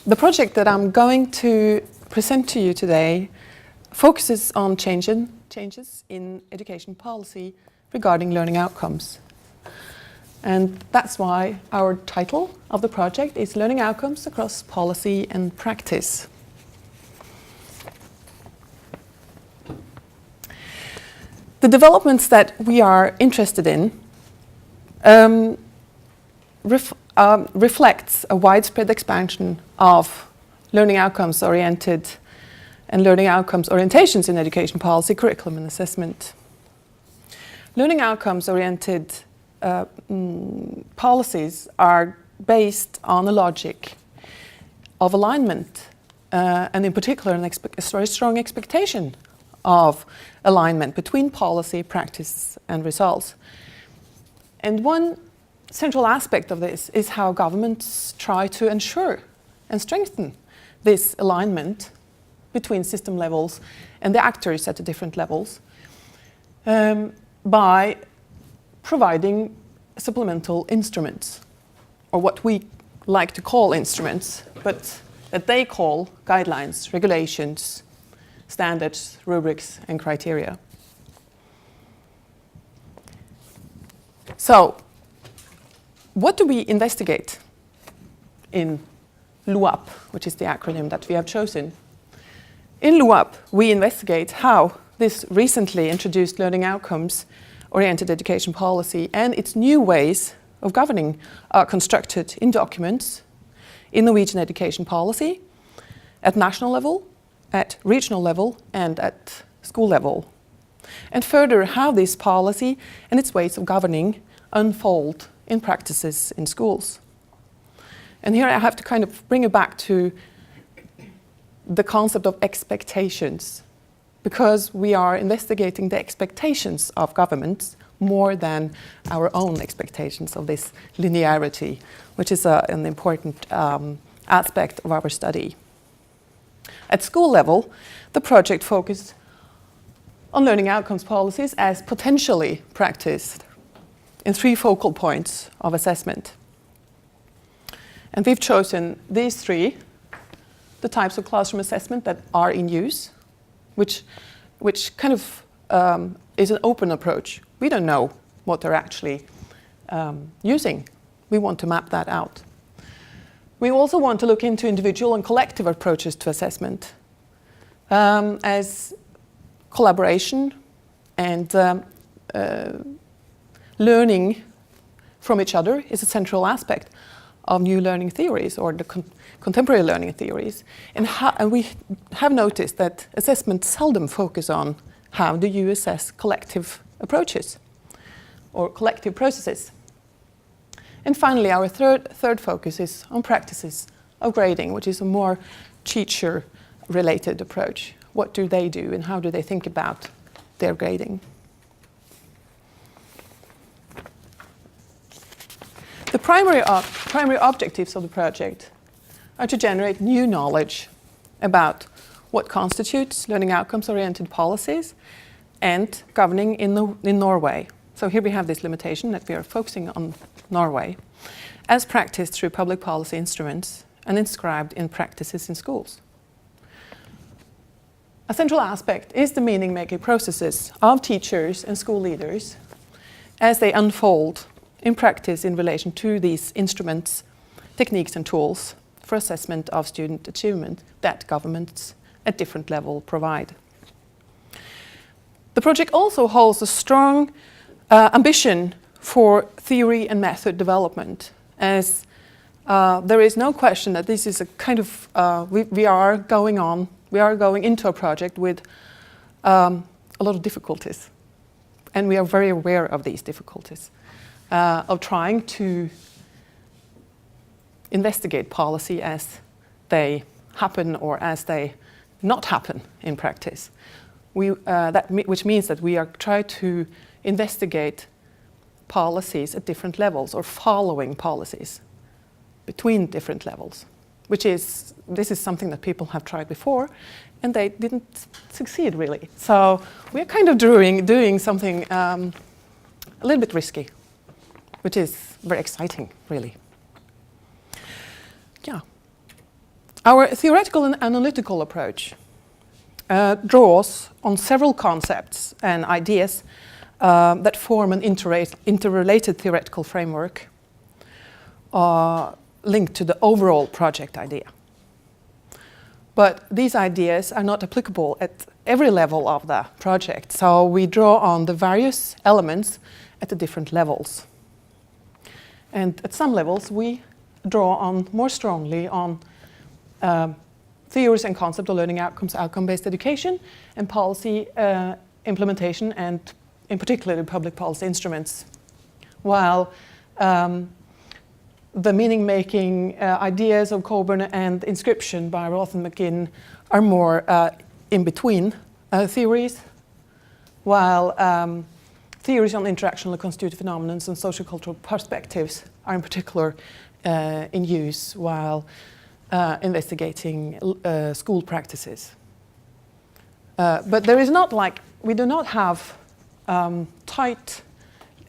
The project that I'm going to present to you today focuses on changes in education policy regarding learning outcomes. And that's why our title of the project is Learning Outcomes Across Policy and Practice. The developments that we are interested in reflects a widespread expansion of learning outcomes oriented and learning outcomes orientations in education policy, curriculum and assessment. Learning outcomes oriented policies are based on a logic of alignment and in particular a very strong expectation of alignment between policy, practice and results. And one central aspect of this is how governments try to ensure and strengthen this alignment between system levels and the actors at the different levels by providing supplemental instruments, or what we like to call instruments, but that they call guidelines, regulations, standards, rubrics and criteria. So, what do we investigate in LOaPP, which is the acronym that we have chosen? In LOaPP, we investigate how this recently introduced learning outcomes-oriented education policy and its new ways of governing are constructed in documents in Norwegian education policy at national level, at regional level, and at school level. And further, how this policy and its ways of governing unfold in practices in schools. And here I have to kind of bring it back to the concept of expectations, because we are investigating the expectations of governments more than our own expectations of this linearity, which is an important aspect of our study. At school level, the project focused on learning outcomes policies as potentially practiced in 3 focal points of assessment. And we've chosen these 3, the types of classroom assessment that are in use, which kind of is an open approach. We don't know what they're actually using. We want to map that out. We also want to look into individual and collective approaches to assessment as collaboration and learning from each other is a central aspect of new learning theories or the contemporary learning theories. And we have noticed that assessments seldom focus on how do you assess collective approaches or collective processes. And finally, our third focus is on practices of grading, which is a more teacher-related approach. What do they do and how do they think about their grading? The primary objectives of the project are to generate new knowledge about what constitutes learning outcomes-oriented policies and governing in Norway. So here we have this limitation that we are focusing on Norway, as practiced through public policy instruments and inscribed in practices in schools. A central aspect is the meaning-making processes of teachers and school leaders as they unfold in practice in relation to these instruments, techniques and tools for assessment of student achievement that governments at different levels provide. The project also holds a strong ambition for theory and method development, as there is no question that this is a kind of, we are going into a project with a lot of difficulties. And we are very aware of these difficulties, of trying to investigate policy as they happen or as they not happen in practice. Which means that we are trying to investigate policies at different levels or following policies between different levels, this is something that people have tried before and they didn't succeed really. So we're kind of doing something a little bit risky, which is very exciting really. Yeah. Our theoretical and analytical approach draws on several concepts and ideas that form an interrelated theoretical framework linked to the overall project idea. But these ideas are not applicable at every level of the project, so we draw on the various elements at the different levels. And at some levels, we draw on more strongly on theories and concepts of learning outcomes, outcome-based education, and policy implementation, and in particular, the public policy instruments. While the meaning-making ideas of Coburn and Inscription by Roth and McGinn are more in-between theories, while theories on interactional and constitutive phenomena and sociocultural perspectives are in particular in use while investigating school practices. But there is not like, we do not have tight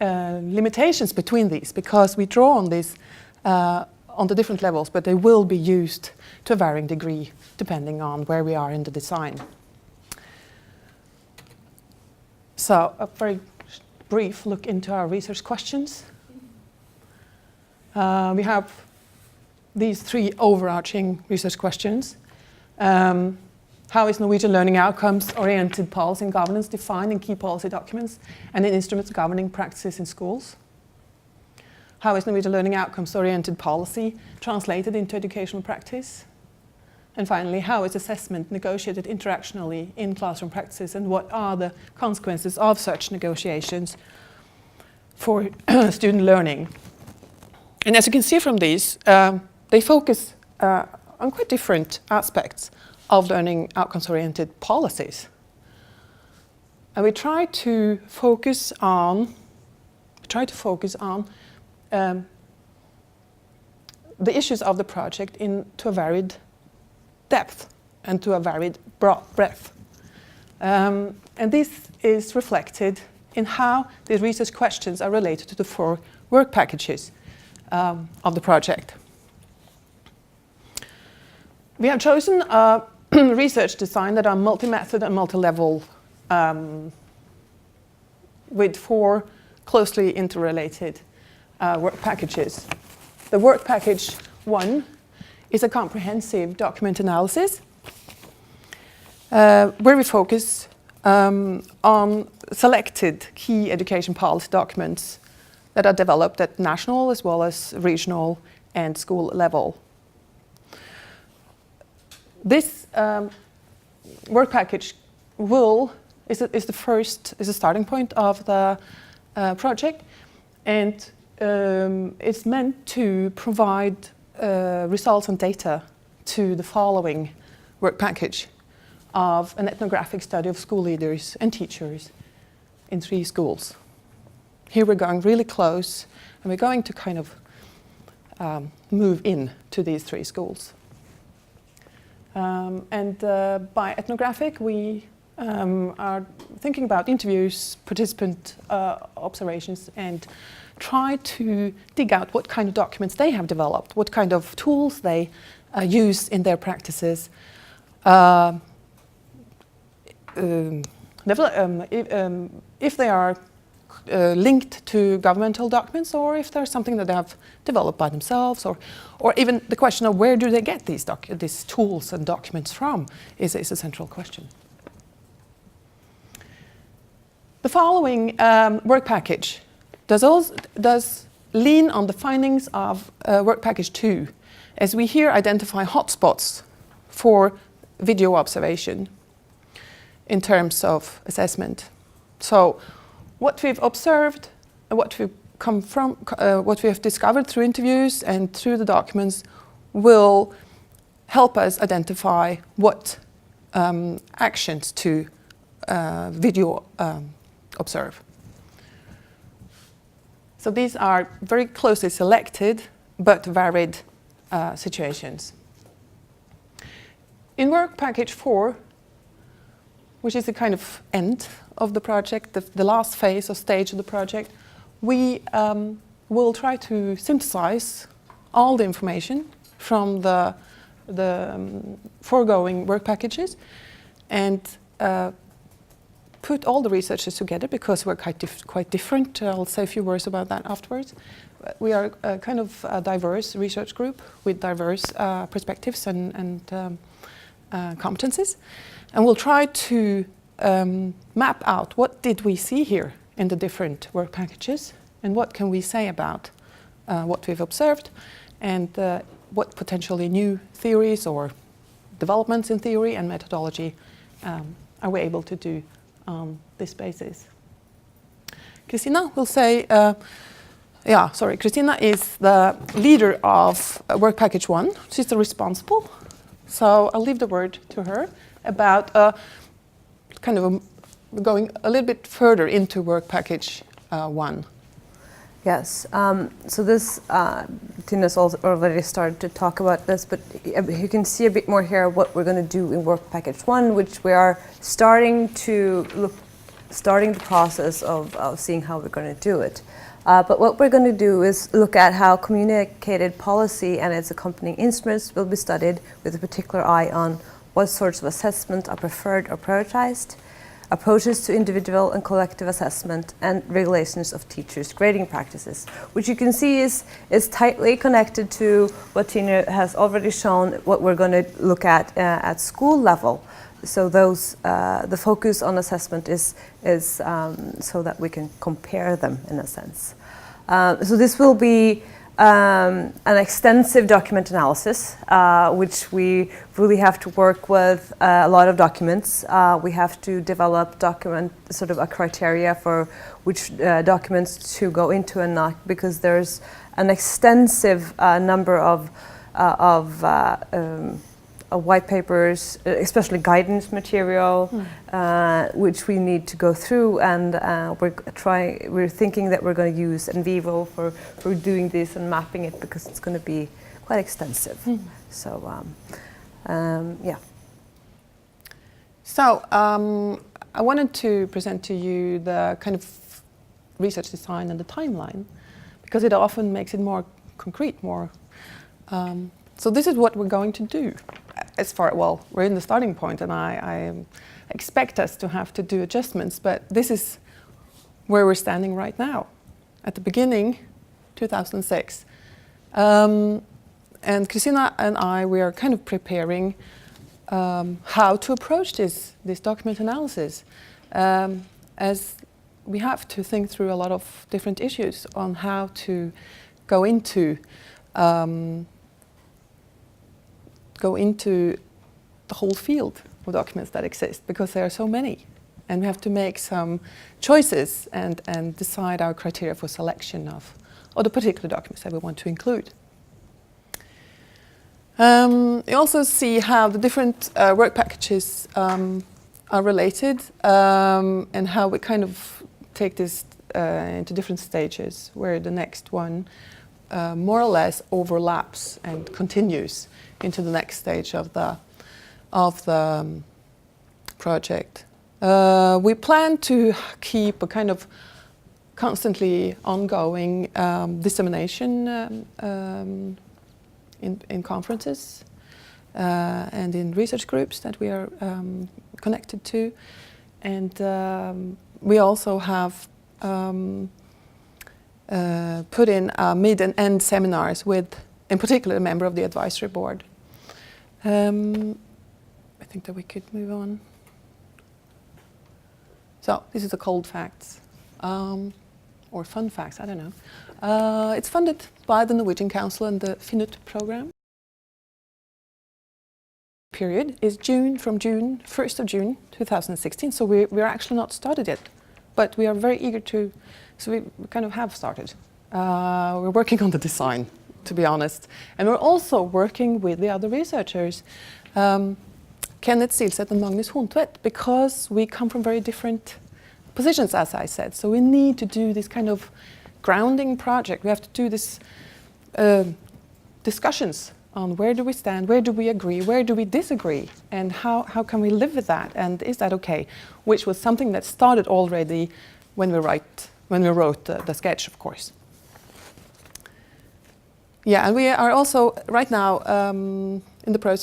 limitations between these, because we draw on these on the different levels, but they will be used to a varying degree depending on where we are in the design. So a very brief look into our research questions. We have these three overarching research questions. How is Norwegian learning outcomes-oriented policy and governance defined in key policy documents and in instruments governing practices in schools? How is Norwegian learning outcomes-oriented policy translated into educational practice? And finally, how is assessment negotiated interactionally in classroom practices, and what are the consequences of such negotiations for student learning? And as you can see from these, they focus on quite different aspects of learning outcomes-oriented policies. And we try to focus on the issues of the project to a varied depth and to a varied breadth. And this is reflected in how the research questions are related to the 4 work packages of the project. We have chosen a research design that are multi-method and multi-level with 4 closely interrelated work packages. The work package 1 is a comprehensive document analysis where we focus on selected key education policy documents that are developed at national as well as regional and school level. This work package is a starting point of the project, and it's meant to provide results and data to the following work package of an ethnographic study of school leaders and teachers in 3 schools. Here we're going really close, and we're going to kind of move in to these 3 schools. By ethnographic, we are thinking about interviews, participant observations, and try to dig out what kind of documents they have developed, what kind of tools they use in their practices, if they are linked to governmental documents, or if there's something that they have developed by themselves, or even the question of where do they get these tools and documents from is a central question. The following work package does lean on the findings of work package 2, as we here identify hotspots for video observation in terms of assessment. So what we've observed, what we've come from, what we have discovered through interviews and through the documents will help us identify what actions to video observe. So these are very closely selected but varied situations. In work package 4, which is the kind of end of the project, the last phase or stage of the project, we will try to synthesize all the information from the the foregoing work packages and put all the researchers together because we're quite different. I'll say a few words about that afterwards. We are a kind of a diverse research group with diverse perspectives and competencies. And we'll try to map out what did we see here in the different work packages and what can we say about what we've observed and what potentially new theories or developments in theory and methodology are we able to do on this basis. Christina will say, Christina is the leader of work package 1. She's the responsible. So I'll leave the word to her about going a little bit further into work package 1. Yes, so this, Tina's already started to talk about this, but you can see a bit more here what we're going to do in work package 1, which we are starting the process of seeing how we're going to do it. But what we're going to do is look at how communicated policy and its accompanying instruments will be studied with a particular eye on what sorts of assessment are preferred or prioritized, approaches to individual and collective assessment, and regulations of teachers' grading practices, which you can see is tightly connected to what Tina has already shown, what we're going to look at school level. So those the focus on assessment is so that we can compare them in a sense. So this will be an extensive document analysis, which we really have to work with a lot of documents. We have to develop sort of a criteria for which documents to go into and not, because there's an extensive number of white papers, especially guidance material, which we need to go through, and we're thinking that we're going to use NVivo for doing this and mapping it, because it's going to be quite extensive. So, yeah. So, I wanted to present to you the kind of research design and the timeline, because it often makes it more concrete, more. So this is what we're going to do. We're in the starting point, and I expect us to have to do adjustments, but this is where we're standing right now. At the beginning, 2006. And Christina and we are kind of preparing how to approach this document analysis, as we have to think through a lot of different issues on how to go into the whole field of documents that exist, because there are so many, and we have to make some choices and decide our criteria for selection of the particular documents that we want to include. You also see how the different work packages are related, and how we kind of take this into different stages, where the next one more or less overlaps and continues into the next stage of the project. We plan to keep a kind of constantly ongoing dissemination in conferences and in research groups that we are connected to, and we also have put in mid and end seminars with, in particular, a member of the advisory board. I think that we could move on. So this is the cold facts, or fun facts, I don't know. It's funded by the Norwegian Council and the FINUT program. Period is from 1st of June 2016, so we're actually not started yet, but we are very eager to, so we kind of have started. We're working on the design, to be honest, and we're also working with the other researchers, Kenneth Silseth and Magnus Hontvedt, because we come from very different positions, as I said, so we need to do this kind of grounding project. We have to do this discussions on where do we stand, where do we agree, where do we disagree, and how can we live with that, and is that okay? Which was something that started already when we wrote the sketch, of course. Yeah, and we are also right now in the process